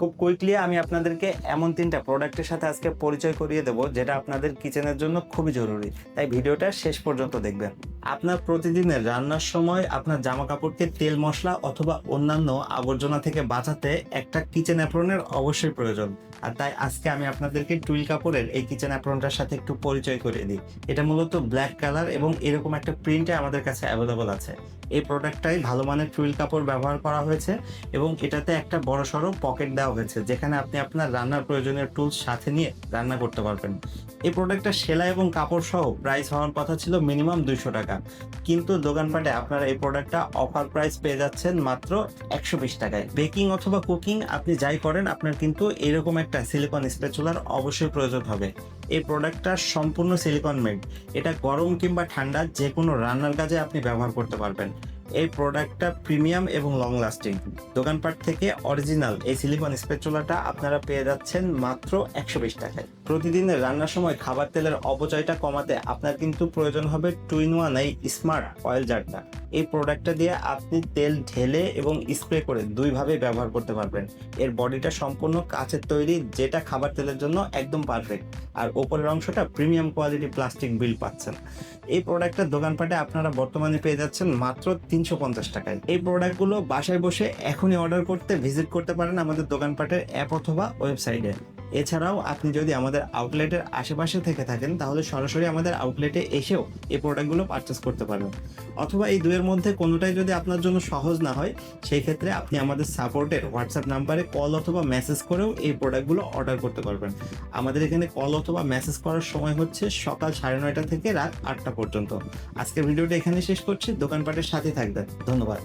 খুব কুইকলি আমি আপনাদেরকে এমন ৩টা প্রোডাক্টের সাথে আজকে পরিচয় করিয়ে দেব যেটা আপনাদের কিচেনের জন্য খুবই জরুরি। তাই ভিডিওটা শেষ পর্যন্ত দেখবেন। আপনার প্রতিদিনের রান্নার সময় আপনার জামাকাপড়কে তেল, মসলা অথবা অন্যান্য আবর্জনা থেকে বাঁচাতে একটা কিচেন অ্যাপ্রনের অবশ্যই প্রয়োজন। আর তাই আজকে আমি আপনাদেরকে টুইল কাপড়ের এই কিচেন অ্যাপ্রনটার সাথে একটু পরিচয় করিয়ে দিই। এটা মূলত ব্ল্যাক কালার এবং এরকম একটা প্রিন্টে আমাদের কাছে অ্যাভেলেবল আছে। এই প্রোডাক্টটাই ভালো মানের টুইল কাপড় ব্যবহার করা হয়েছে এবং এটাতে একটা বড়সড় পকেট দেওয়া হয়েছে যেখানে আপনি আপনার রান্নার প্রয়োজনীয় টুলস সাথে নিয়ে রান্না করতে পারবেন। এই প্রোডাক্টটা সেলাই এবং কাপড় সহ প্রাইস হওয়ার কথা ছিল মিনিমাম 200 টাকা, কিন্তু দোকানপাটে আপনারা এই প্রোডাক্টটা অফার প্রাইস পেয়ে যাচ্ছেন মাত্র 120 টাকায়। বেকিং অথবা কুকিং আপনি যাই করেন, আপনার কিন্তু এরকম একটা সিলিকন স্প্যাচুলার অবশ্যই প্রয়োজন হবে। এই প্রোডাক্টটা সম্পূর্ণ সিলিকন মেড। এটা গরম কিংবা ঠান্ডা যে কোনো রান্নার কাজে আপনি ব্যবহার করতে পারবেন। এই প্রোডাক্টটা প্রিমিয়াম এবং লং লাস্টিং। দোকানপাট থেকে অরিজিনাল এই সিলিকন স্প্যাচুলাটা আপনারা পেয়ে যাচ্ছেন মাত্র 120 টাকায়। প্রতিদিনের রান্নার সময় খাবার তেলের অপচয়টা কমাতে আপনার কিন্তু প্রয়োজন হবে 2-in-1 এই স্মার্ট অয়েল জারটা। এই প্রোডাক্টটা দিয়ে আপনি তেল ঢেলে এবং স্প্রে করে দুইভাবে ব্যবহার করতে পারবেন। এর বডিটা সম্পূর্ণ কাঁচের তৈরি, যেটা খাবার তেলের জন্য একদম পারফেক্ট। আর ওপরের অংশটা প্রিমিয়াম কোয়ালিটি প্লাস্টিক বিল পাচ্ছেন। এই প্রোডাক্টটা দোকানপাটে আপনারা বর্তমানে পেয়ে যাচ্ছেন মাত্র 350 টাকায়। এই প্রোডাক্টগুলো বাসায় বসে এখনই অর্ডার করতে ভিজিট করতে পারেন আমাদের দোকানপাটের অ্যাপ অথবা ওয়েবসাইটে। এছাড়াও আপনি যদি আমাদের আউটলেটের আশেপাশে থেকে থাকেন তাহলে সরাসরি আমাদের আউটলেটে এসেও এই প্রোডাক্টগুলো পারচেস করতে পারেন। অথবা এই দুয়ের মধ্যে কোনোটাই যদি আপনার জন্য সহজ না হয়, সেই ক্ষেত্রে আপনি আমাদের সাপোর্টের হোয়াটসঅ্যাপ নাম্বারে কল অথবা মেসেজ করেও এই প্রোডাক্টগুলো অর্ডার করতে পারবেন। আমাদের এখানে কল অথবা মেসেজ করার সময় হচ্ছে সকাল 9:30 থেকে রাত 8টা পর্যন্ত। আজকের ভিডিওটা এখানে শেষ করছি। দোকানপাটের সাথে থাকবেন। ধন্যবাদ।